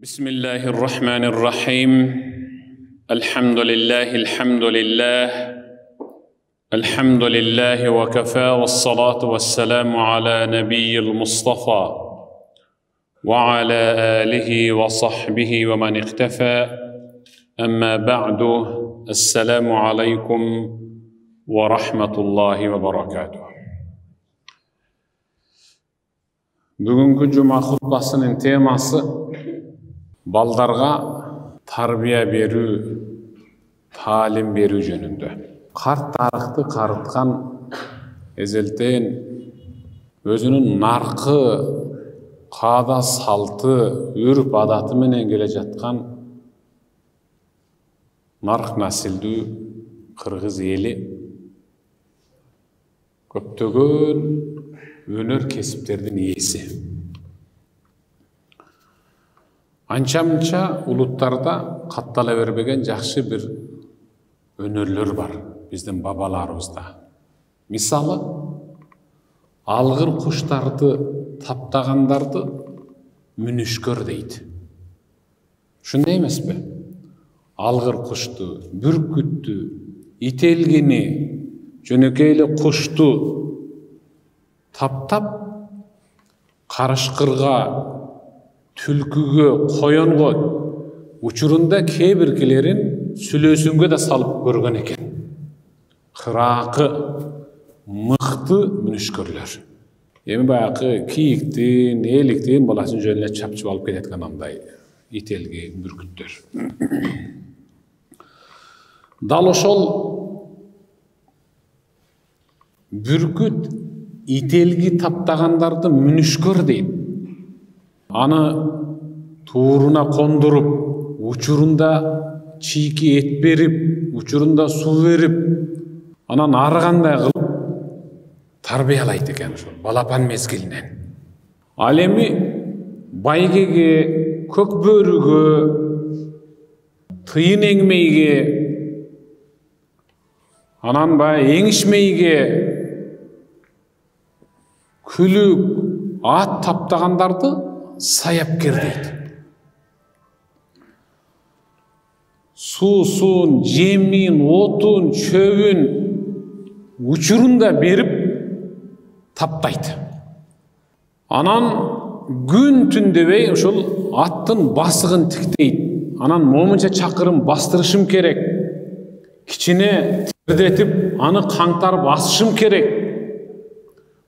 Bismillahirrahmanirrahim. Elhamdülillahi ve kefâ ve salatu ve selamu ala nebiyyil Mustafa ve ala alihi ve sahbihi ve men iktefâ. Amma ba'du. Esselamu aleykum ve rahmetullahi ve berekatuhu. Bugünkü cuma hutbasının teması baldarga tarbiya berүү, talim berүү jönündө. Kart tarıkты karıtkan ezelten özünün narkı, kada saltı, ürp adatı menen gele жаткан nark nasilдүү Kırgız eli köptөгөн өнөр kesiplerden iyisi. Ança-munça ulutlarda kattala berбеген жақсы bir önörlөр бар биздин бабаларыбызда. Мисалы, алгыр куштарды таптагандарды мүнүшкөр дейт. Шундай эмеспи? Алгыр кушту, бүркүттү, ителгини, жөнөкөй эле кушту таптап, карышкырга, түлкүгө, коёнго учурунда кээ биркилерин сүлөөсүнгө да салып көргөн экен. Кыракы, мыкты мүнүшкөрлөр. Эми баягы кийиктин, эликтин баласын жөнүнө чапчып алып кететкен андай ителги, бүркүттөр. Дал ошол бүркүт ителги таптагандарды мүнүшкөр дейт. Аны тууруна кондуруп, учурунда чийки эт берип, учурунда суу берип, анан ары кандай кылып тарбиялайт экен ошол балапан мезгилинен. Ал эми байгеге, көкбөрүгө, тыйын эңмейге, анан эңишмейге, күлүк, ат таптагандарды саяпкер дейт. Суусун, жемин, отун, чөбүн учурунда берип таптайт. Анан күн түн дебей ошол аттын басыгын тиктейт. Анан момунча чакырым бастырышым керек. Кичине тердетип, аны каңтарып асышым керек.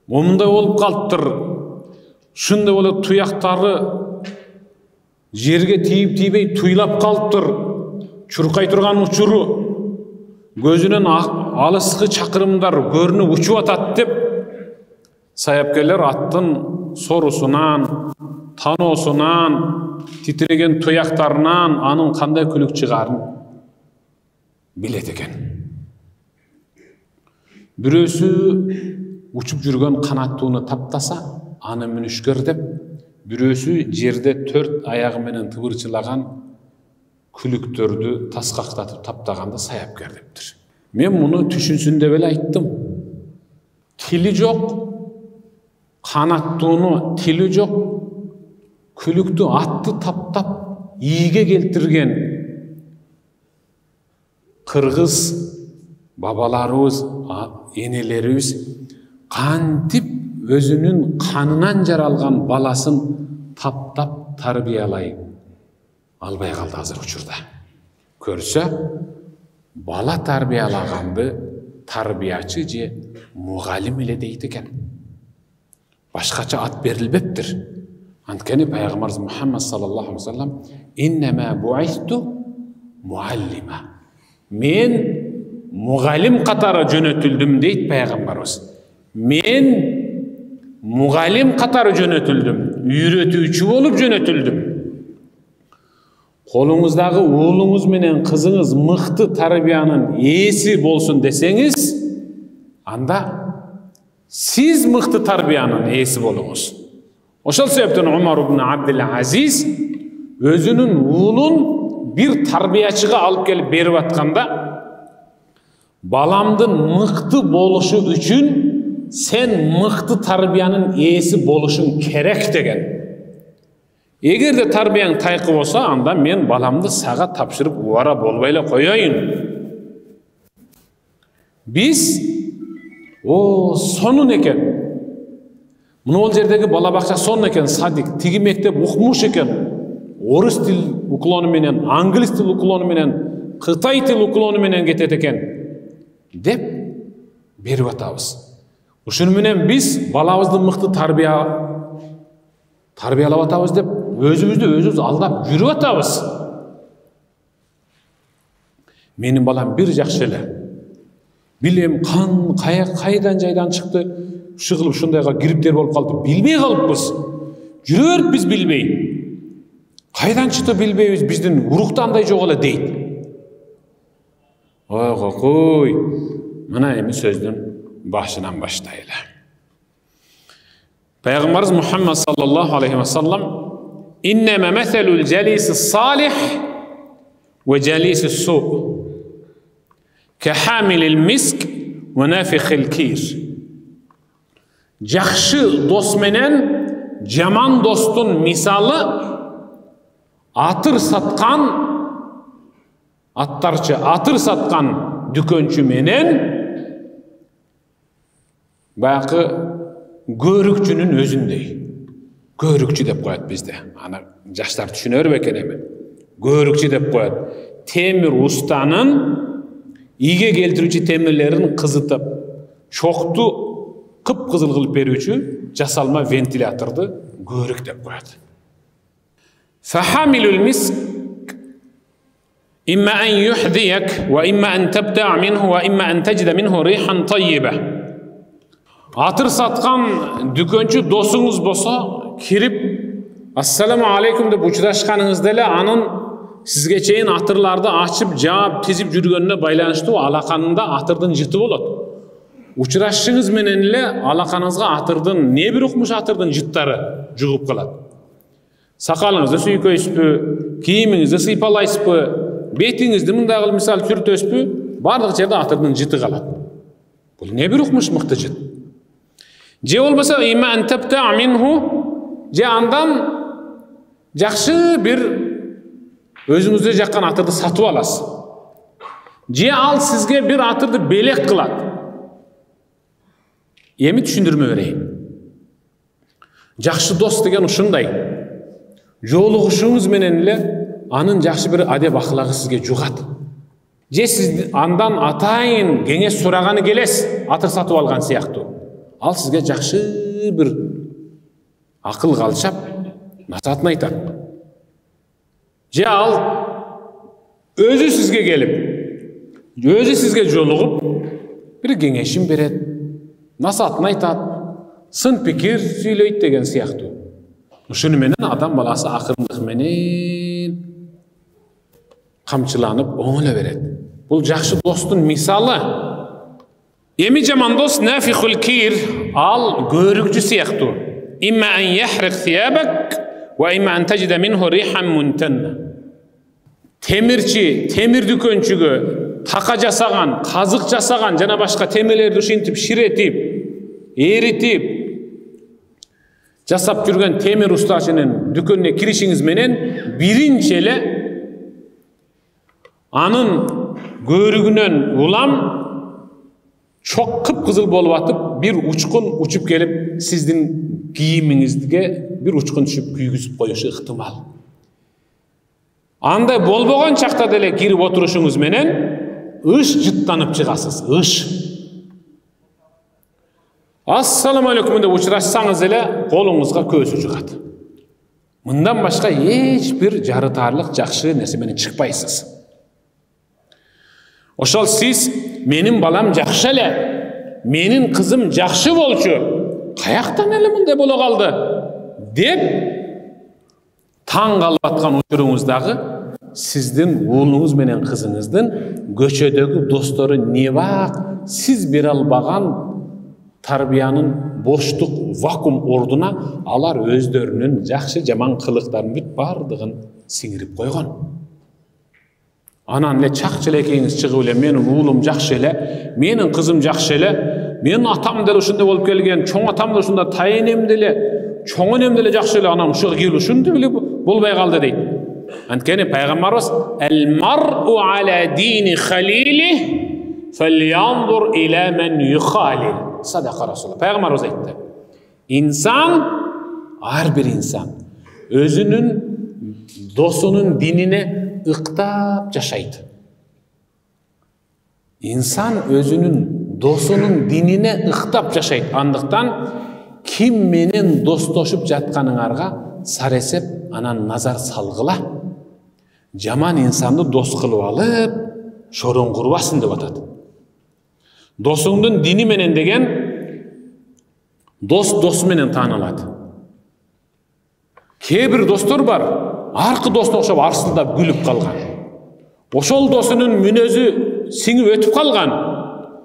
Момундай болуп калыптыр. Шундай болуп туяктары жерге тийип-тийбей туйлап калыптыр. Чуркай турган учуру көзүнөн алыскы чакырымдар көрүнүп учуп атат деп саяпкерлер аттын сорусунан, таноосунан, титиреген туяктарынан анын кандай күлүк чыгарын билет экен. Бирөөсү учуп жүргөн канаттууну таптаса, аны мүнүшкөр деп, бирөөсү жерде 4 аягы менен тыбырчылаган күлүктөрдү таскактатып таптаганды саяпкер дептир. Мен муну түшүнсүн деп эле айттым. Тили жок, канаттууну тили жок, күлүктү атты таптап ийге келтирген кыргыз бабаларыбыз, энелерибиз кантип өзүнүн канынан жаралган баласын таптап тарбиялай албай калды азыр учурда. Көрсө, бала тарбиялаганды тарбиячы же мугалим эле дейт экен. Башкача ат берилбептир. Анткени пайгамбарыбыз Мухаммад саллаллаху алейхи ва саллям иннама буисту муаллима. Мен мугалим катары жөнөтүлдүм дейт пайгамбарыбыз. Мен мугалим катары жөнөтүлдүм, үйрөтүүчү болуп жөнөтүлдүм. Колуңуздагы уулуңуз менен кызыңыз мыкты тарбиянын ээси болсун десеңиз, анда сиз мыкты тарбиянын ээси болуңуз. Ошол себептен Умар ибн Абдул Азиз өзүнүн уулун бир тарбиячыга алып келип берип атканда, баламдын мыкты болушу үчүн сен мыкты тарбиянын ээси болушуң керек деген. Эгерде тарбияң тайкы болса, анда мен баламды сага тапшырып убара болбой эле коеюн. Биз сонун экен. Мына жердеги бала бакча сонун экен, садик, тиги мектеп укмуш экен. Орус тил уклону менен, англис тил уклону менен, кытай тил уклону менен кетет экен деп берип атабыз. Ушуну менен биз балабызды мыкты тарбиялап атабыз деп өзүбүз алдап жүрүп атабыз. Менин балам бир жакшы эле. Билем кайдан жайдан чыкты, ушу кылып ушундайга кириптер болуп калды. Билбей калыппыз. Жүрөт биз билбей. Кайдан чыкты билбейбиз, биздин урукта андай жок эле дейт. Кой, мына эми сөздүн башынан баштайлы. Пайгамбарыбыз Мухаммад саллаллаху алейхи ва саллам «Иннама масалул жалиси салих ва жалиси су кахамилил миск ва нафихил кир». Жакшы дос менен жаман достун мисалы атыр саткан дүкөнчү менен баягы көрүкчүнүн өзүндөй. Көрүкчү деп коет бизде. Ана жаштар түшүнөр бекен эми. Көрүкчү деп коет. Темир устанын ийге келтирүүчү темирлерин кызытып, чокту кып-кызыл кылып берүүчү жасалма вентиляторду көрүк деп коет. فحامل المسك إما أن يحذيك وإما أن تبتاع منه وإما أن تجد منه ريحا طيبة. Атыр саткан дүкөнчү досуңуз болсо, кирип ассаламу алейкум деп учурашканыңызда эле анын сизге чейин атырларды ачып, жаап, тизип жүргөнүнө байланыштуу алаканында атырдын жыты болот. Учурашыңыз менен эле алаканыңызга атырдын, не бир укмуш атырдын жыттары жугуп калат. Сакалыңызды сүйкөйсүзбү, кийимиңизди сыйпалайсызбы, бетиңизди мындай кылып мисал сүртөсүзбү, бардык жерде атырдын жыты калат. Бул не бир укмуш мыкты жыт. Же болбосо има антабта минху, же андан жакшы бир өзүңүздө жаккан атырды сатып аласыз. Же ал сизге бир атырды белек кылат. Эми түшүндүрмө берейин. Жакшы дос деген ушундай. Жолугушуңуз менен эле анын жакшы бир адеп аклагы сизге жугат. Же сиз андан атайын кеңеш сураганы келесиз, атыр сатып алган сыяктуу. Ал сизге жакшы бир акыл калчап, насаатын айтат. Же ал өзү сизге келип, өзү сизге жолугуп, бир кеңешин берет, насаатын айтат, сын пикир сүйлөйт деген сыяктуу. Ушуну менен адам баласы акырындык менен камчыланып оңоло берет. Бул жакшы достун мисалы. Эми жаман дос нафихул кир, ал көрүкчү сыяктуу. Имма ан яхрик сиябак ва имма ан таҗида минху рихан мунтанна. Темирчи, темир дүкөнчүгө така жасаган, казык жасаган жана башка темирлерди ушинтип ширетип, эритип жасап жүргөн темир устачынын дүкөнүнө киришиңиз менен биринчи эле анын көрүгүнөн улам чок кып-кызыл болуп атып, бир учкун учуп келип сиздин кийимиңизге бир учкун түшүп күйгүзүп коюшу ыктымал. Андай болбогон чакта деле кирип отурушуңуз менен ыш жыттанып чыгасыз, ыш. Ассаламу алейкум деп учурашсаңыз эле колуңузга көзү жугат. Мындан башка эч бир жарытарлык жакшы нерсе менен чыкпайсыз. Ошол сиз менин балам жакшы эле, менин кызым жакшы болчу, каяктан эле мындай боло калды деп таң калып аткан учуруңуздагы сиздин уулуңуз менен кызыңыздын көчөдөгү достору не бак сиз бере албаган тарбиянын боштук вакуум ордуна алар өздөрүнүн жакшы жаман кылыктарын бүт бардыгын сиңирип койгон. Анан эле чак челекейиңиз чыгып эле менин уулум жакшы эле, менин кызым жакшы эле, менин атам деле ушундай болуп келген, чоң атам да ушундай, тайенем деле, чоң энем деле жакшы эле, анан ушуга келип ушинтип эле болбай калды дейт. Анткени пайгамбарыбыз "Ал-мар'у аля дини халили, фалянзур иля мен юхалил." Садака Расулullah. Пайгамбарыбыз айтты. İnsan, ар бир инсан өзүнүн досунун динине ыктап жашайт. İnsan өзүнүн досунун динине ыктап жашайт. Андыктан ким менен достошуп жатканыңарга саресеп анан назар салгыла. Жаман инсанды дос кылып алып, шорон курбасын деп атат. Досуңдун дини менен деген дос менен таанылат. Кээ бир достор бар, аркы досуна окшоп арсылдап күлүп калган. Ошол досунун мүнөзү сиңип өтүп калган.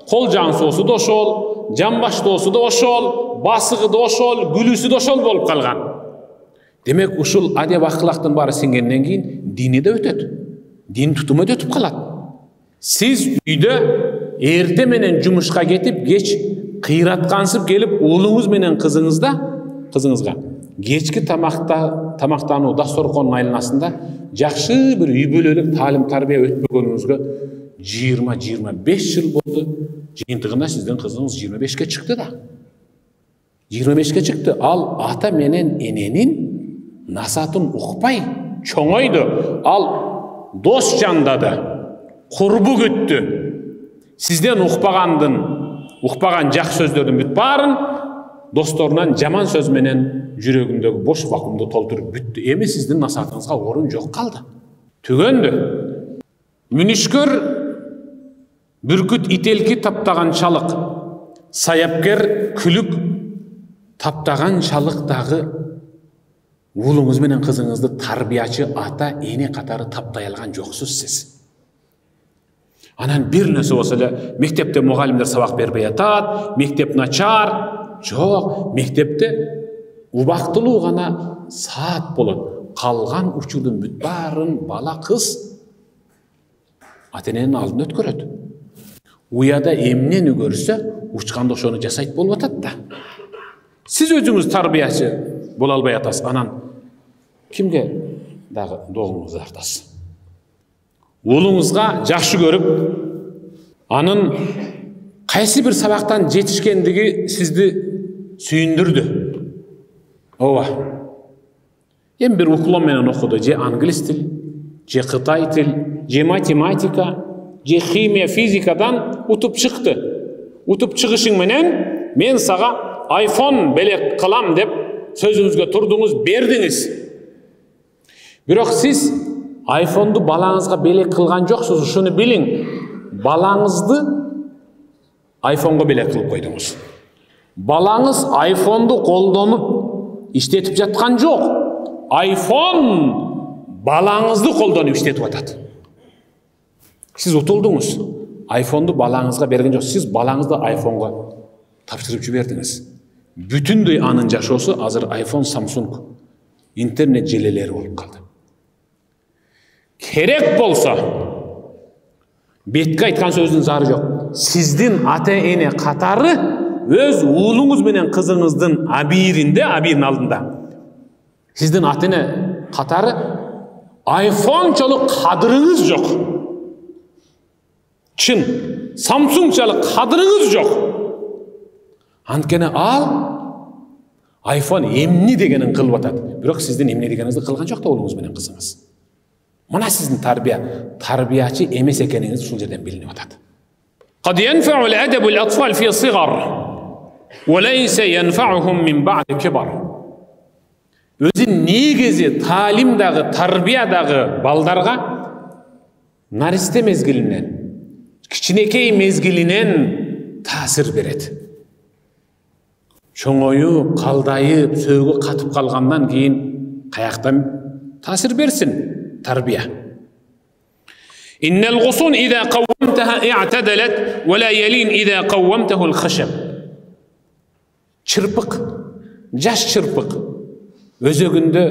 Кол жансоосу да ошол, жамбаштоосу да ошол, басыгы да ошол, күлүүсү да ошол болуп калган. Демек ушул адеп акылактын баары сиңгенден кийин дини да өтөт. Дин тутуму да өтүп калат. Сиз үйдө эрте менен жумушка кетип, кеч кыйраткансып келип, уулуңуз менен кызыңызга кечки тамактануу дасторконунун айланасында жакшы бир үй бүлөлүк таалим тарбия өтпөгөнүңүзгө 20-25 жыл болду. Жыйынтыгында сиздин кызыңыз 25ке чыкты да. 25ке чыкты. Ал ата менен эненин насатын укпай чоңойду. Ал дос жандады, курбу күттү. Сизден укпаган жакшы сөздөрдүн бүт баарын досторунан жаман сөз менен жүрөгүндөгү бош вакуумду толтуруп бүттү. Эми сиздин насатыңызга орун жок калды. Түгөндү. Мүнүшкөр бүркүт ителки таптаган чалык, саяпкер күлүк таптаган чалыктагы уулуңуз менен кызыңызды тарбиячы ата эне катары таптай алган жоксуз сиз. Анан бир нерсе болсо эле мектепте мугалимдер сабак бербей атат, мектеп начар. Жок, мектепте убактылуу гана саат болот. Калган учурдун бүт баарын бала кыз ата эненин алдында өткөрөт. Уяда эмнени көрсө, учканда ошону жасайт болуп атат да. Сиз өзүңүз тарбиячы боло албай атасыз. Анан кимге дагы догуңузду артасыз? Уулуңузга жакшы көрүп, анын кайсы бир сабактан жетишкендиги сизди сүйүндүрдү. Ооба. Эми бир уклон менен окуду, же англис тил, же кытай тил, же математика, же химия, физикадан утуп чыкты. Утуп чыгышың менен мен сага iPhone белек кылам деп сөзүңүзгө турдуңуз, бердиңиз. Бирок сиз iPhone'ду балаңызга белек кылган жоксуз, ушуну билиң. Балаңызды iPhone'го белек кылып койдуңуз. Балаңыз iPhone'ду колдонуп иштетип жаткан жок. iPhone балаңызды колдонуп иштетип атат. Сиз утулдуңуз. iPhone'ду балаңызга берген жок. Сиз балаңызды iPhone'го тапшырып жибердиңиз. Бүтүндөй анын жашоосу азыр iPhone, Samsung, интернет желелери болуп калды. Керек болсо, бетке айткан сөздүн зары жок. Сиздин ата эне катары өз уулуңуз менен кызыңыздын абийирин алдында. Сиздин ата эне катары iPhone'чолук кадырыңыз жок. Чын, Samsung'чалык кадырыңыз жок. Анткени ал iPhone эмне дегенин кылып атат. Бирок сиздин эмне дегениңизди кылган жок да уулуңуз менен кызыңыз. Мына сиздин тарбиячы эмес экениңиз ушул жерден билинип атат. قد ينفع الأدب الأطفال في الصغر وليس ينفعهم من بعد كبر. Өзүн негизи таалимдагы, тарбиядагы балдарга наристе мезгилинен, кичинекей мезгилинен таасир берет. Чоңоюп, калдайып, сөөгө катып калгандан кийин каяктан таасир берсин тарбия. Иннал гусун иза каввамтаха i'tadalat ва ла ялин иза каввамтаху al-khashab. Чырпык, жаш чырпык, өзөгүндө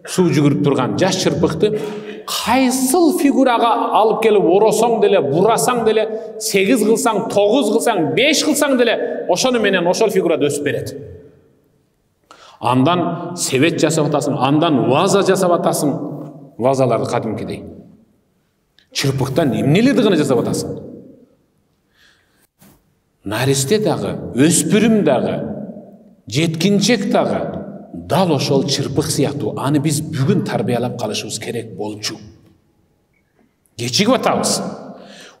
суу жүгүрүп турган жаш чырпыкты кайсыл фигурага алып келип оросоң деле, бурасаң деле, 8 кылсаң, 9 кылсаң, 5 кылсаң деле, ошону менен ошол фигурада өсүп берет. Андан себет жасап атасың, андан ваза жасап атасың. Вазаларды кадимкидей. Чырпыктан эмнелерди гана жасап атасың. Наристе дагы, өспүрүм дагы, жеткинчек дагы дал ошол чырпык сыяктуу. Аны биз бүгүн тарбиялап калышыбыз керек болчу. Кечигип атабыз.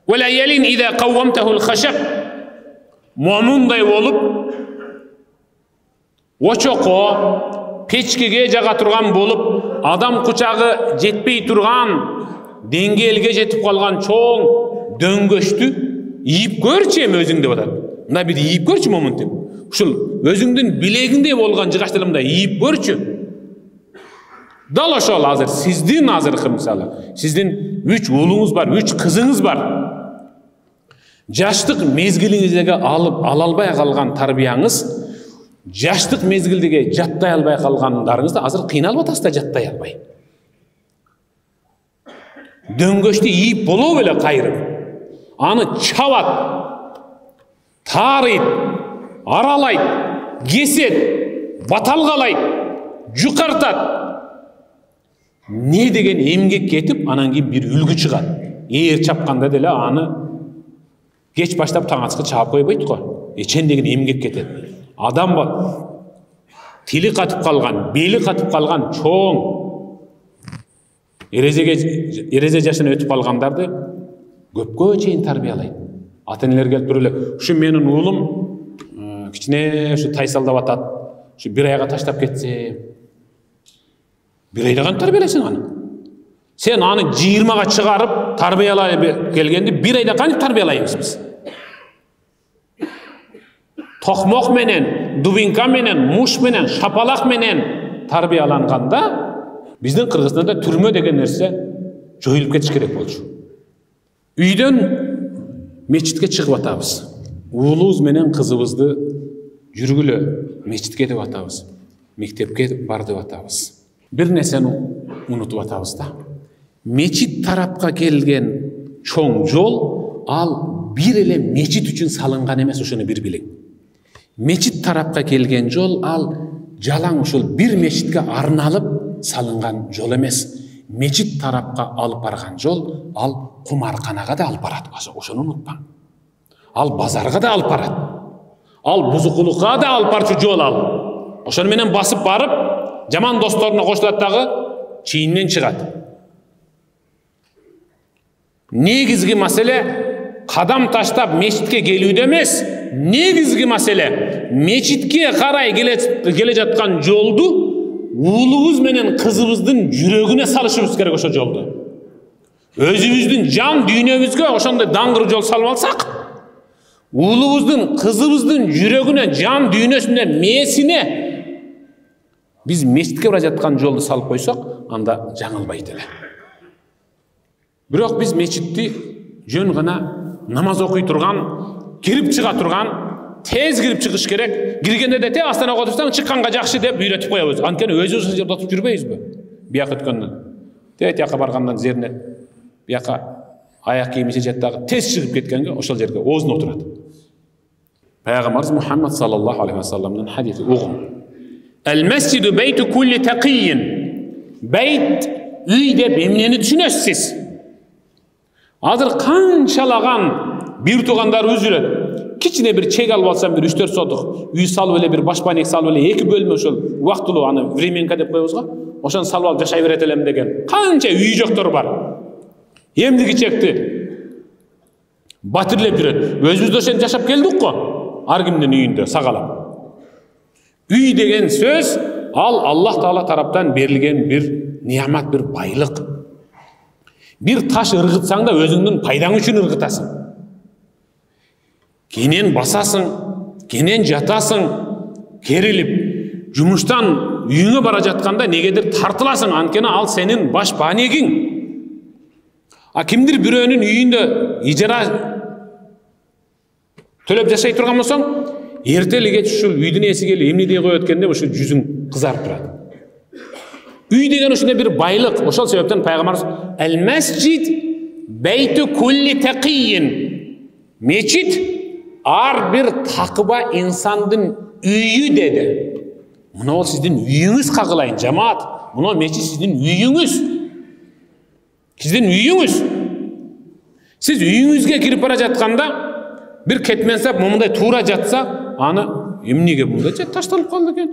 Валаялин ида каввамтахул хашаб. Момундай болуп, очоко, печкеге жага турган болуп, адам кучагы жетпей турган, деңгээлге жетип калган чоң дөңгөчтү ийип көрчү эми өзүң деп атат. Мына бир ийип көрчү момун деп. Ушул өзүңдүн билегиңдей болгон жыгачтылымда ийип көрчү. Дал ошол азыр сиздин азыркы мисалы, сиздин 3 уулуңуз бар, 3 кызыңыз бар. Жаштык мезгилиңизге алып ала албай калган тарбияңыз, жаштык мезгилдеге жаттай албай калгандарыңызды азыр кыйналып атасыз да жаттай албай. Дөңгөчтү ийип болобу эле кайрып. Аны чабат, тарыйт, аралайт, кесет, баталгалайт, жукартат. Не деген эмгек кетип, анан кийин бир үлгү чыгат. Ээр чапканда деле аны кеч баштап таң ачкы чаап койбойт го. Чен деген эмгек кетет. Адам тили катып калган, бели катып калган чоң эрезе жашына өтүп калгандарды көпкө чейин тарбиялайт. Ата-энелер келип туруп эле, ушу менин уулум кичине ушу тайсалдап атат. Ушу бир айга таштап кетсе, бир айда кантип тарбиялайсың аны? Сен аны 20га чыгарып тарбиялай келгенди бир айда кантип тарбиялайбыз биз? Токмок менен, дубинка менен, муш менен, шапалак менен тарбияланганда биздин Кыргызстанда түрмө деген нерсе жоюлуп кетиш керек болчу. Үйдөн мечитке чыгып атабыз. Уулубуз менен кызыбызды жүргүлө мечитке деп атабыз. Мектепке бар деп атабыз. Бир нерсени унутуп атабыз да. Мечит тарапка келген чоң жол ал бир эле мечит үчүн салынган эмес, ошону бир билиң. Мечит тарапка келген жол ал жалаң ушул бир мечитке арналып салынган жол эмес. Мечит тарапка алып барган жол ал кумарканага да алып барат. Ошону унутпаң. Ал базарга да алып барат. Ал бузукулукка да алып барчу жол ал. Ошону менен басып барып, жаман досторуна кошулат дагы чийинен чыгат. Негизги маселе кадам таштап мечитке келүүдө эмес. Негизги маселе мечитке карай келе жаткан жолду уулубуз менен кызыбыздын жүрөгүнө салышыбыз керек. Ошо жолду өзүбүздүн жан дүйнөбүзгө ошондой даңгыр жол салып алсак, уулубуздун, кызыбыздын жүрөгүнө, жан дүйнөсүнө, мээсине биз мечитке бара жаткан жолду салып койсок, анда жаңылбайт эле. Бирок биз мечитти жөн гана намаз окуй турган, кирип чыга турган, тез кирип чыгыш керек. Киргенде де те астана окутсаң, чыкканга жакшы деп үйрөтүп коебуз. Анткени өзүбүз ошол жерде отуруп жүрбөйбүзбү? Бияка өткөндөн. Тияка баргандан зеринет. Бияка аяк кийими жеттагы тез чыгып кеткенге ошол жерге оозуна отурат. Пайгамбарыбыз Мухаммад саллаллаху алейхи ва салламдын хадиси угум. Al-masjidu baytu kulli taqiyyin. Bayt үй деп эмнени түшүнөсүз сиз? Азыр канчалаган бир туугандарыбыз жүрөт. Кичине бир чек алып алсам, бир 3-4 сотук үй салып эле, бир башпанек салып эле, 2 бөлмө ошол убактылуу аны временка деп коебуз го. Ошону салып алып жашай берет элем деген канча үй жоктор бар. Эмдиги чекти батирлеп жүрөт. Өзүбүз ошентип жашап келдик го. Ар кимдин үйүндө сагалап. Үй деген сөз ал Аллах Таала тараптан берилген бир nimet, bir байлык. Bir taş ыргытсаң да өзүңдүн пайдаң үчүн ыргытасың. Кенен басасың, кенен жатасың, керилип, жумуштан үйүңө бара жатканда негедир тартыласың, анткени ал сенин баш банегиң. А кимдир бирөөнүн үйүндө ижара төлөп жашай турган болсоң, эртели кеч ушул үйдүн ээси келип эмне дей коет экен деп ушул жүзүң кызарып турат. Үй деген ушундай бир байлык. Ошол себептен пайгамбарыбыз al-masjid baytu kulli taqiyyin. Мечит ар бир такыба инсандын үйү деди. Мына ол сіздің үйіңіз қағылайын, жамаат. Мына мешіт сіздің үйіңіз. Сіздің үйіңіз. Сіз үйіңізге кіріп бара жатқанда, бір кетменсап, мұндай тура жатса, аны емнеге мұндай ташталып қалды екен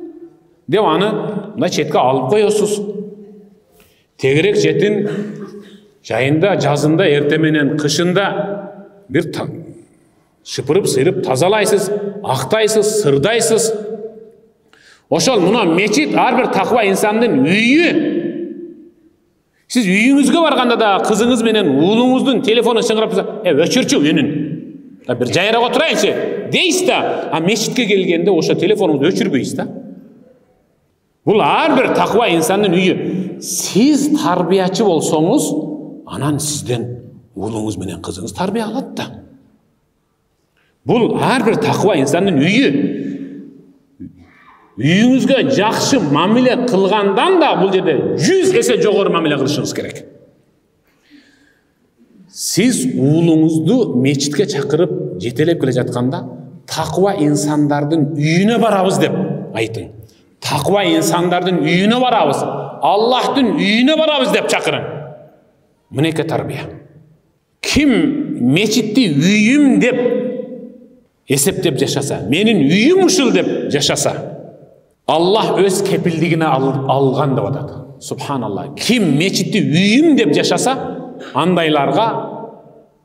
деп аны мына четке алып қоясыз. Тегірек жетін жайында, жазында, ертеменен, қышында бір шыпырып, сырып, тазалайсыз, ақтайсыз, сырдайсыз. Ошол мына мечит әрбір тақва инсандын үйі. Сіз үйіңізге барғанда да қызыңыз менен уулуңуздун телефонун шыңырап тұрса, өчүрчү үнүн. Bir жайрак отурайынчы дейсиз да, а мечитке келгенде ошо телефонуңузду өчүрбөйсүз да. Бул ар бир таква инсандын үйү. Сиз тарбиячы болсоңуз, анан сизден уулуңуз менен кызыңыз тарбия алат да. Бул ар бир таква инсандын үйү. Үйүңүзгө жакшы мамиле кылгандан да бул жерде 100 эсе жогору мамиле кылышыңыз керек. Сиз уулуңузду мечитке чакырып жетелеп келе жатканда таква инсандардын үйүнө барабыз деп айтың. Таква инсандардын үйүнө барабыз, Аллахтын үйүнө барабыз деп чакырың. Мынеке тарбия. Ким мечитти үйүм деп эсептеп жашаса, менин үйүм ушул деп жашаса, Аллах өз кепилдигине алган деп атат. Субханаллах. Ким мечитти үйүм деп жашаса, андайларга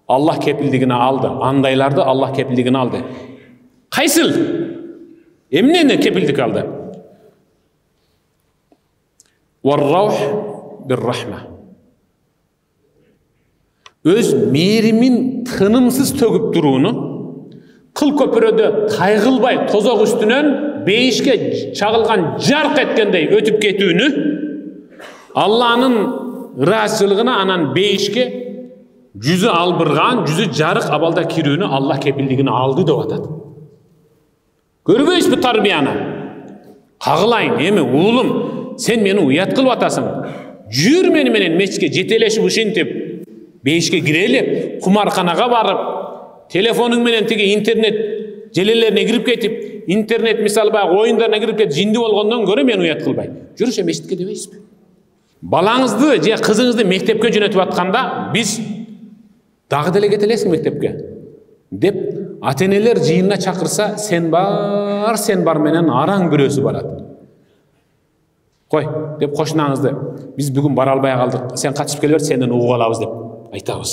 Аллах кепилдигине алды. Андайларды Аллах кепилдигине алды. Кайсыл? Эмнени кепилдик алды? Вар-раух бир-рахма. Өз мээримин тынымсыз төгүп турууну, кыл көпүрөдө тайгылбай тозок үстүнөн бейишке чагылган жарк эткендей өтүп кетүүнү, Алланын ыраазычылыгына анан бейишке жүзү албырган, жүзү жарык абалда кирүүнү Аллах кепилдигине алды деп атат. Көрбөйсүзбү тарбияны? Кагылайын, эми уулум, сен мени уят кылып атасың. Жүр мени менен мечитке жетелешип ушинтип, бейишке кирели, кумарканага барып, телефонуң менен тиги интернет желелерине кирип кетип, интернет мисалы баягы оюндарына кирип кетип, жинди болгондон көрө мени уят кылбай. Жүр ошо мечитке дебейсизби? Балаңызды же кызыңызды мектепке жөнөтүп атканда, биз дагы деле кетелесиң мектепке деп ата-энелер жыйынына чакырса, сен бар менен араң бирөөсү барат. Кой, деп кошунаңызды, биз бүгүн бара албай калдык, сен катышып келе бер, сенден угуп алабыз деп айтабыз.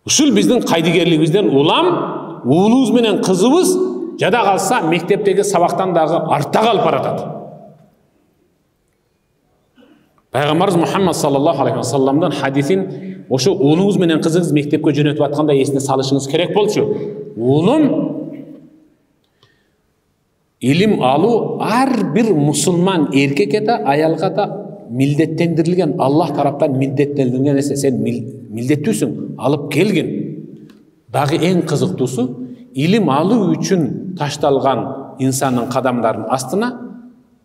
Ушул биздин кайдыгерлигибизден улам, уулубуз менен кызыбыз жада калса, мектептеги сабактан дагы артта калып баратат. Пайгамбарыбыз Мухаммад саллаллаху алейхи ва салламдан хадисин ошо уулуңуз менен кызыңыз мектепке жөнөтүп атканда эсине салышыңыз керек болчу. Уулум, илим алуу ар бир мусулман эркекке да, аялга да милдеттендирилген, Аллах тараптан милдеттендирилген нерсе. Сен милдеттүүсүң, алып келгин. Дагы эң кызыктуусу, илим алуу үчүн ташталган инсандын кадамдарынын астына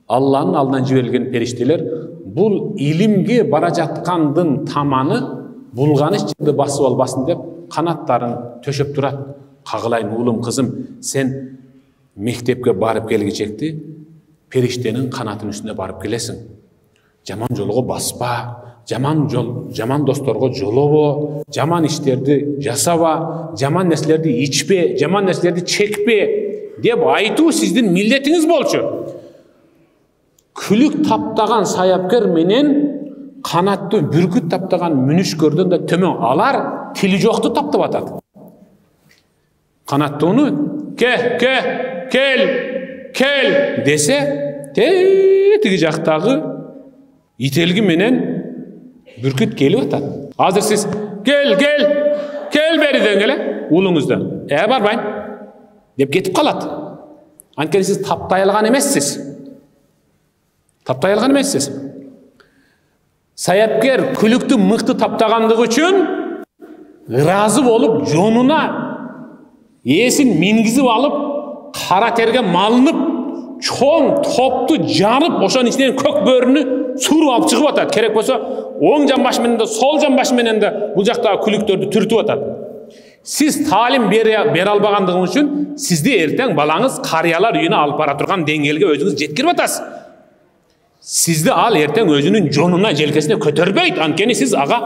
Алланын алдынан жиберилген периштелер бул илимге бара жаткандын таманы булганыч жерди басып албасын деп канаттарын төшөп турат. Кагылайын уулум, кызым, сен мектепке барып келгичекти периштенин канатынын үстүнө барып келесиң. Жаман жолго баспа, жаман досторго жолобо, жаман иштерди жасаба, жаман нерселерди ичпе, жаман нерселерди чекпе деп айтуу сиздин милдетиңиз болчу. Күлүк таптаган саяпкер менен канатты бүркүт таптаган мүнүшкөрдөн да төмөн, алар тили жокту таптап атат. Канаттууну кел десе, тиги жактагы ителги менен бүркүт келип атат. Азыр сиз кел бериден келе уулуңуздан, барбайм деп кетип калат. Анткени сиз таптай алган эмессиз. Саяпкер күлүктү мыкты таптагандыгы үчүн ыраазы болуп, жонуна эсин мингизип алып, кара терге малынып, чоң топту жарып, ошонун ичинен көк бөрүнү суруп алып чыгып атат. Керек болсо, оң жамбаш менен де, сол жамбаш менен де бул жактагы күлүктөрдү түртүп атат. Siz talim bere alбагандыгыңыз үчүн сизди эртең балаңыз карыялар үйүнө алып бара турган деңгээлге өзүңүз жеткирип атасыз. Сизди ал эртең өзүнүн жонуна, желкесине көтөрбөйт. Анткени сиз ага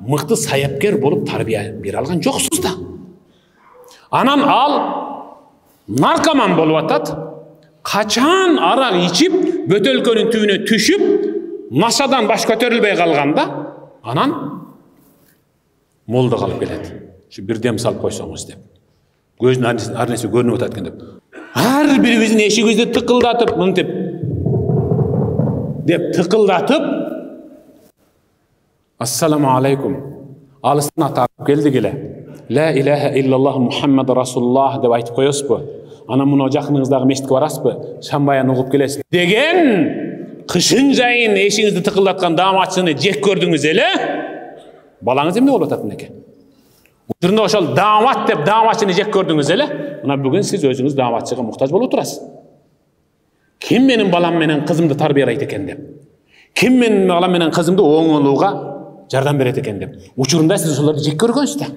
мыкты саяпкер болуп тарбия бере алган жоксуз да. Анан ал наркоман болуп атат. Качан арак ичип, бөтөлкөнүн түбүнө түшүп, нашадан баш көтөрүлбөй калганда, анан молдо калып келет. Şu bir dem salып койсоңуз деп. Көзүнө ар нерсе көрүнүп атат экен деп. Ар бирибиздин эшигибизди тыкылдатып, мынтип деп тыкылдатып, ассаламу алейкум. Алыстан атап келди келе. Ла илаха иллаллах Мухаммад расулуллах деп айтып коесузбу? Ана муну жакыныңыздагы мешитке барасызбы? Шамбаян угуп келесиз деген кышын жайын эшиңизди тыкылдаткан дааматчыны жек көрдүңүз эле. Балаңыз эмне болуп атат мынеке? Учурунда ошол даамат деп дааматчыны жек көрдүңүз эле. Мына бүгүн сиз өзүңүз дааматчыга муктаж болуп турасыз. Ким менин балам менен кызымды тарбиялайт экен деп. Ким менин балам менен кызымды оңолууга жардам берет экен деп. Учурунда сиз ошолорду жек көргөнсүз да.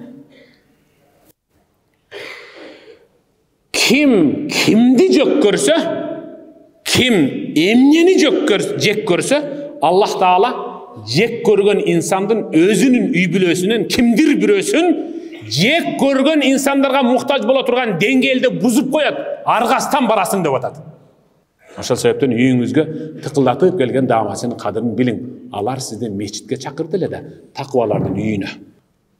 Kim kimdi jek görse, kim emneni jek görse, Allah Taala jek görgön insandın özünün üybülösünün kimdir birösün jek görgön insanlarga muhtaç bola turgan dengelde buzup koyat, argastan barasın деп атат. Ошол себептен үйүңүзгө тыкылдатып келген дааматчынын кадырын билиң. Алар сизди мечитке чакырды эле да, таквалардын үйүнө.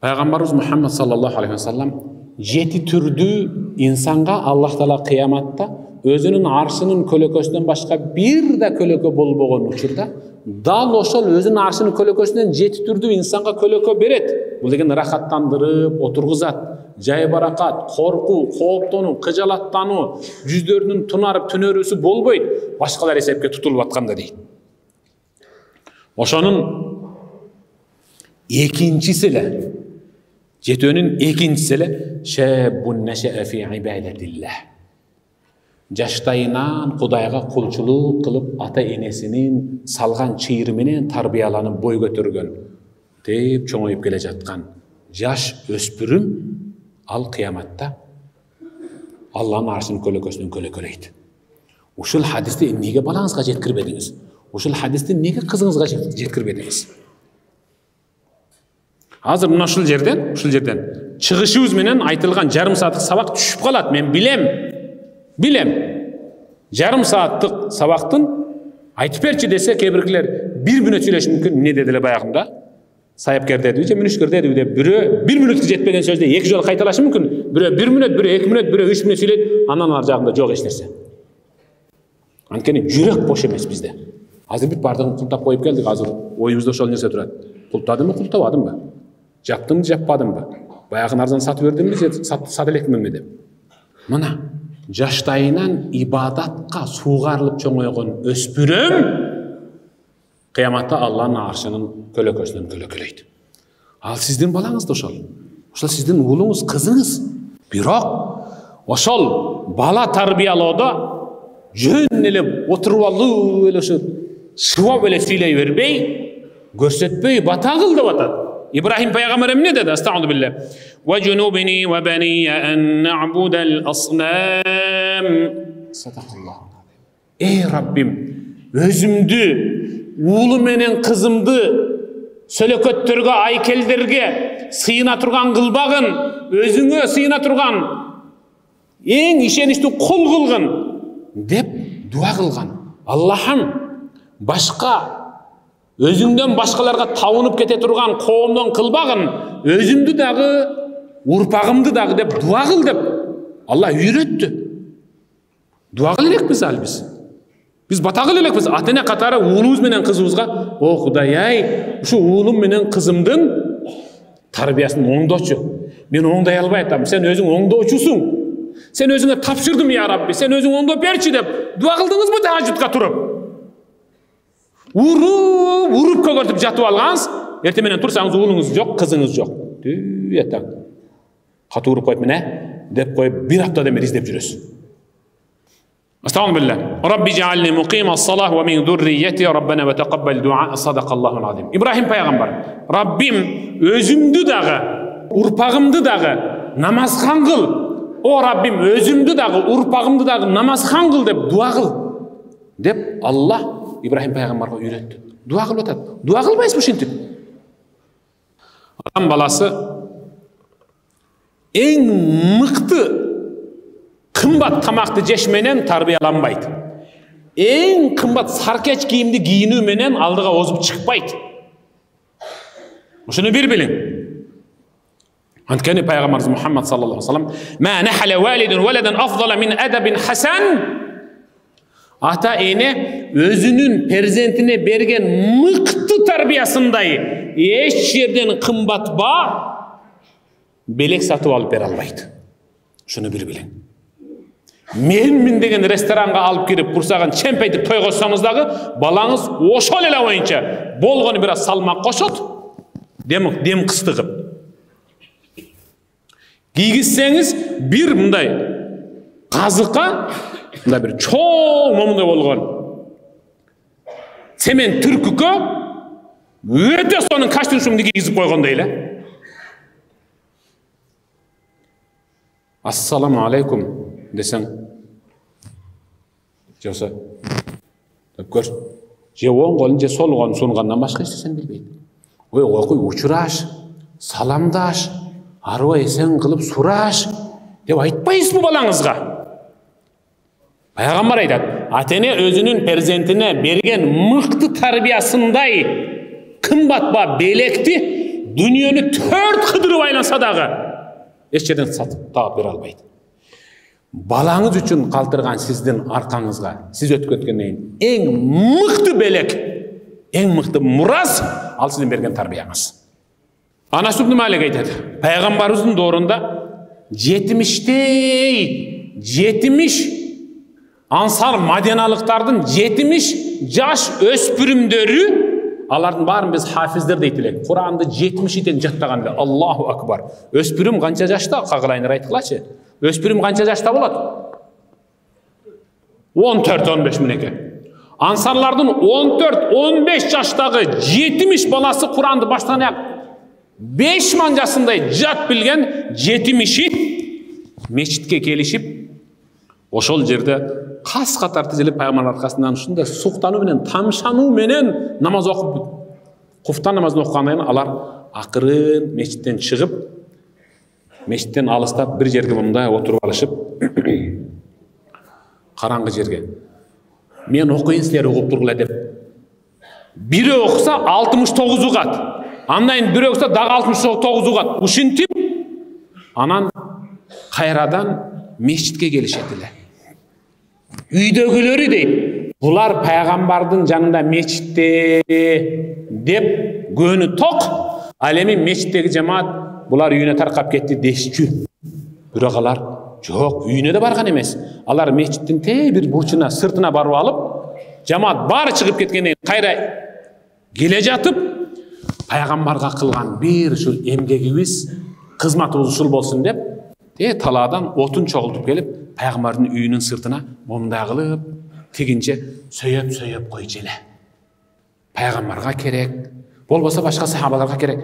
Пайгамбарыбыз Мухаммад саллаллаху алейхи ва саллам жети түрдүү инсанга Аллах Таала кыяматта өзүнүн аршынын көлөкөсүнөн башка бир да көлөкө болбогон учурда дал ошол өзүнүн аршынын көлөкөсүнөн жети түрдүү инсанга көлөкө берет. Бул деген рахаттандырып отургузат, жай баракат, коркуу, кооптонуу, кыжалаттануу, жүздөрүнүн тунарып түнөрүүсү болбойт, башкалар эсепке тутулуп атканда дейт. Ошонун экинчиси эле жетөөнүн экинчиси эле шабун нашаа фи ибадатиллах. Жаштайынан Кудайга кулчулук кылып ата энесинин салган чыйры менен тарбияланып бой көтөргөн деп чоңоюп келе жаткан жаш өспүрүм ал кыяматта Алланын аршынын көлөкөсүнөн көлөкөлөйт. Ушул хадисти эмнеге балаңызга жеткирбедиңиз? Ушул хадисти эмнеге кызыңызга жеткирбедиңиз? Азыр мына ушул жерден чыгышыбыз менен айтылган жарым сааттык сабак түшүп калат. Мен билем. Жарым сааттык сабактын айтып берчи десе, кээ-биркилер 1 мүнөт сүйлөшү мүмкүн. Эмне деди эле баягында? Саяпкер дедиби же мүнүшкөр дедиби деп бирөө 1 мүнөткө жетпеген сөздү 2 жолу кайталашы мүмкүн. Бирөө 1 мүнөт, бирөө 2 мүнөт, бирөө 3 мүнөт сүйлөйт, андан ар жагында жок эч нерсе. Анткени жүрөк бош эмес бизде. Азыр бүт бардыгын култап коюп келдик, азыр оюбузда ошол нерсе турат. Култадымбы, култабадымбы? Жаптымбы, жаппадымбы? Баягы нарзан сатып бердимби, сата элекминби деп. Мына жаштайынан ибадатка суугарылып чоңойгон өспүрүм кыяматта Алланын аршынын көлөкөсүнөн көлөкөлөйт. Ал сиздин балаңыз да ошол. Ошол сиздин уулуңуз, кызыңыз. Бирок ошол бала тарбиялоодо жөн эле отуруп алып эле ошо шыбап эле сүйлөй бербей, көрсөтпөй бата кыл деп атат. İbrahim Peygamber emne dedi? Estağfurullah billah. Ve cunubni ve beniye en na'budel asnam. Sadakallah. Ey Rabbim, özümdü, uulu menen kızımdı, sölököttörgө, aykelderge sıyına turgan kılbagın, özüngö sıyına turgan, en işenişti kul kılgın, dep dua kılgan. Allah'ım, başka özüңдөн башкаларга табынып кете турган коомдон кылбагын, өзүмдү дагы, урпагымды дагы деп дуа кыл деп Алла үйрөттү. Дуа кыл элекпиз ал биз. Биз бата кыл элекпиз. Ата-эне катары уулубуз менен кызыбызга, "О Кудай ай, ушу уулум менен кызымдын тарбиясын оңдочу. Мен оңдай албай атам. Сен өзүң оңдоочусуң. Сен өзүңө тапшырдым я Рабби. Сен өзүң оңдоп берчи" деп дуа кылдыңызбы тахажжудка туруп? Уруп көгөртүп жатып алгансыз, эртең менен турсаңыз уулуңуз жок, кызыңыз жок. Түйтак. Катуу уруп коюп мене деп коюп 1 аптадан бери издеп жүрөсүз. Estağfirullah. Rabbi cealni muqimas salah ve min zurriyyeti Rabbena ve teqabbal dua. Sadaqallahul azim. İbrahim peygamber. Rabbim özümdü dağı, urpağımdı dağı namazхан kıl. O Rabbim özümdü dağı, urpağımdı dağı namazхан kıl dep dua kıl. Dep Allah İbrahim peygamberge үйröttü. Dua kılıp atat. Dua kılbayız bu şintip. Adam balası en mıktı kımbat tamaktı jeşmenen tarbiyalanbaydı. En kımbat sarkeç giyimdi giyinүү menen aldıga ozуп çıkbaydı. Şunu bir bilin. Antkeni Peygamberimiz Muhammed sallallahu aleyhi ve sellem "Ma nahale validun veleden afdala min edebin hasan." Ata ene özünün perzentine bergen mıktı tarbiyasınday eç yerden kımbat ba belek satıp alıp bere albaydı. Şunu bir bilin. Min degen restoranga alıp kirip bursagın çempeytip toy koşsanız dağı balаңыз oşol ele oyunca bolgonu biraz salmak koşot dem kıstıgıp giygizseniz bir mınday kazıkka mınday bir çoğ momunda bolgon semen türkükö öte sonun kaçtın şumdu giygizip koygon deyle. Assalamu aleykum desen Josa gör je oң kolun je sol kolun sungandan başka istesen bilbeydi. Oy okuy uçuraş, salamdaş, arva esen kılıp suraş dep aytpaysiz bu balаңызга. Peygamber aytat, atene özünün perzentine bergen mıktı tarbiyasınday kımbatba belekti dünyönü tört kıdırıp aylansa dağı eç жерден satıp tağıp bere albaydı. Balаңыз üçün kaldırgan sizden arkаңызga, siz ötüp ötkenden en mıktı belek, en mıktı muraz al sizden bergen tarbiyanız. Anas ibn Malik aytadi, Peygamberimizin doğrunda 70 ansar madinalıktardın 70 jaş öspürümdörü alardın bарын biz hafizler deytiler. Kur'an'da 70 iten jattagan Allahu akbar. Öspürüm kança jaşta kagılayınır aytıklaçı. Öspürüm kança jaşta bolat? 14-15 mineke. Ansarlardın 14-15 jaştagı 70 balası Kur'an'da baştan ayak 5 mancasınday jat bilgen 70'i meçitke kelişip oşol jerde kas katar tizilip Peygamber arkasından uşunday suktanu menen tamşanуу menen namaz okup kuftan namazını okugandan alar akырын meçitten çıkıp meçitten alыстап bir жерге мындай отуруп алышып караңгы жерге мен окуйын силер угуп тургула деп бири окуса 69 угат андан бири окуса дагы 69 угат ушинтип анан кайрадан мечитке келишет эле. Үйдөгүлөрү дейт, булар пайгамбардын жанында мечитте деп көнү ток, ал эми мечиттеги жамаат булар үйүнө таркап кетти дешчү. Бирок алар жок, үйүнө да барган эмес. Алар мечиттин бир бурчуна, сыртына барып алып, жамаат баары чыгып кеткенден кайра келе жатып, пайгамбарга кылган бир ушул эмгегибиз, кызматыбыз ушул болсун деп, талаадан отун чогултуп келип, Peygamberin үйünün sırtına mumda kılıp, tigince söyöp koyucu ele. Peygamberga kerek, bolbasa başka sahabalarga kerek.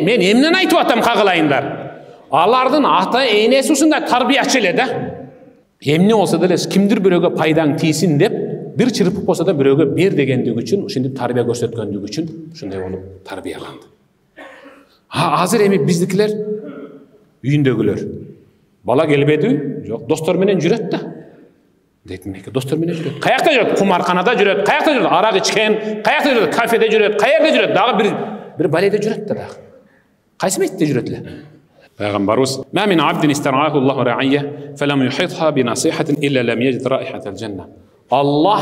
Men emnen aytıp atam kagılayınlar. Alardın ata eynesi usunda tarbiyatçı ele de. Emne olsa da kimdir biröge paydan tiysin dep, bir çırpıp olsa da biröge bir degendigi üçün, şimdi tarbiya göstergendigi üçün, şunday olup tarbiyalandı. Hazır emi bizdikiler, үйүндөгүлөр. Bala gelbedi, yok dostlar menen jüret da. Dedim ki dostlar menen jüret. Kayakta jüret, kumarkanada jüret, kayakta jüret, arak içken, kayakta jüret, kafede jüret, kayakta jüret, dağı bir balede jüret da dağı. Kaysı meytte jüretle? Peygamberimiz, "Ma min abdin istara'ahu Allahu ra'iyye, felem yuhitha bi nasihatin illa lem yecid raihatal cennet." Allah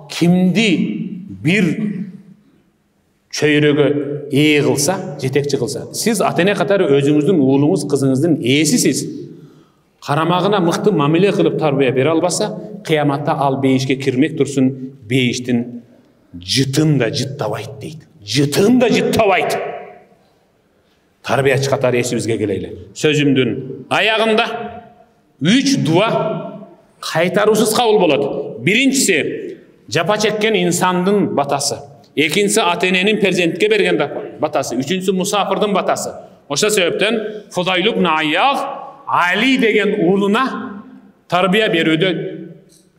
kimdi bir çöyröge eği kılsa, jetekçi kılsa, siz atene katarı özünüzdün, oğlunuz, kızınыздın eğesisiz. Karamağına mıhtı mamile kılıp tarbiye beri albasa, kıyamatta al beyişke kirmek dursun, beyiştin jıtın da jıttavayt deydi. Jıtın da jıttavayt. Tarbiye çıkatar esibizge geleyle. Sözümdün ayağında 3 dua kaytarusuz kabul boladı. Birincisi, japa çekken insandın batası. Ekincisi, atenenin perzentke bergen batası. Üçüncüsü, musafırdın batası. Oşa sebepten Fudayl ibn Ayyad Ali degen uğluna tarbiya berüde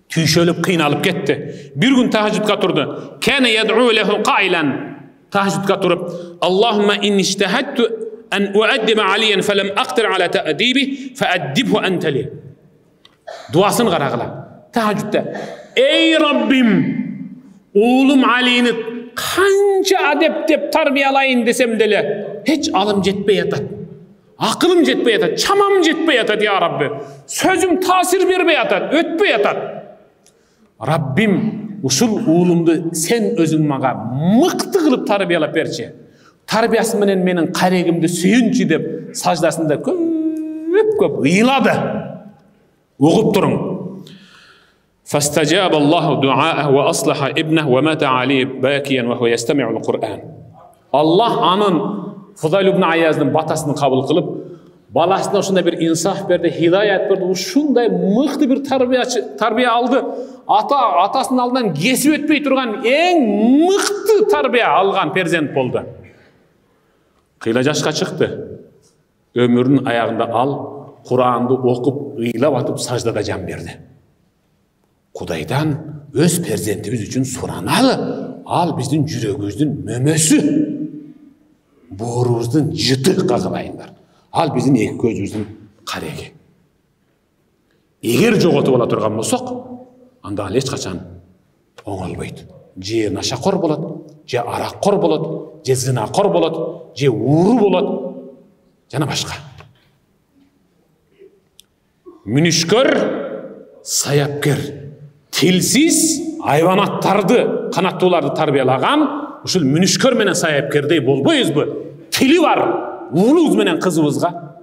tüyşölüp kıynalıp gitti. Bir gün tahajjudga turdu. Kana yad'u lehu qailan. Tahajjudga turup Allahumma inni ijtahadtu an u'addima Aliyan falam aqdir ala ta'dibi fa'addibhu anta li. Duasını qaragıla. Tahajjudda ey Rabbim oğlum Ali'ni kança adep dep tarbiyalayın desem dele hiç alım jetpey atat. Akılım jetpey atat, çamam jetpey atat ya Rabbi. Sözüm tasir berpey atat, ötpey atat. Rabbim usul oğlumdu sen özün maga mıktı kılıp tarbiyalap berçi. Tarbiyası menen menin karegimdi suyunçi dep sajdasında köp ıyladı. Oğup durun. فاستجاب الله دعاءه وأصلح ابنه ومات عليه باكيا وهو يستمع القرآن. Allah anın Fudayl ibn Ayyaz'ın batasını kabul kılıp balasına şunda bir insaf verdi, hidayet verdi. Şunday mıhtı bir tarbiye aldı. Atasının aldığından kesip ötpey turgan en mıhtı tarbiye algan perzent boldu. Kıyla jaşka çıktı. Ömürün ayağında al, Kur'an'da okup, ıylap atıp sajdada can verdi. Kudaydan öz perzentimiz için soranalı. Al bizden yüreğimizden mömösü. Boğrumuzdan jıtı kakılayınlar. Al bizim iki gözümüzden karegi. Eğer joğotu ola turgan bolsak, anda hiç kaçan oңolбойт. Je naşakor bolat, je arakor bolat, je zinakor bolat, je uğru bolat. Jana başka. Münüşkör, sayapker. Tilsiz hayvanattardı, kanattılardı tarbiyalagan, uşul münüşkör menen sayapkerdey bolboyuz bu. Tili var, uğluz menen kızımızga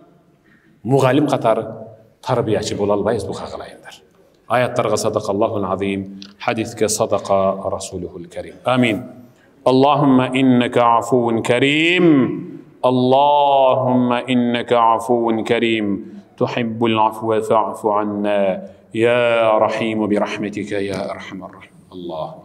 muğalim katarı tarbiyaçı bolalbayız bu kağılayınlar. Ayatlarga sadakallahul azim, hadithke sadaka rasuluhul kerim. Amin. Allahümme inneke afuvun kerim. Allahümme inneke afuvun kerim. Tuhibbul afve fa'fu anna. Ya Rahim bi rahmetike ya erhamer rahim. Allah.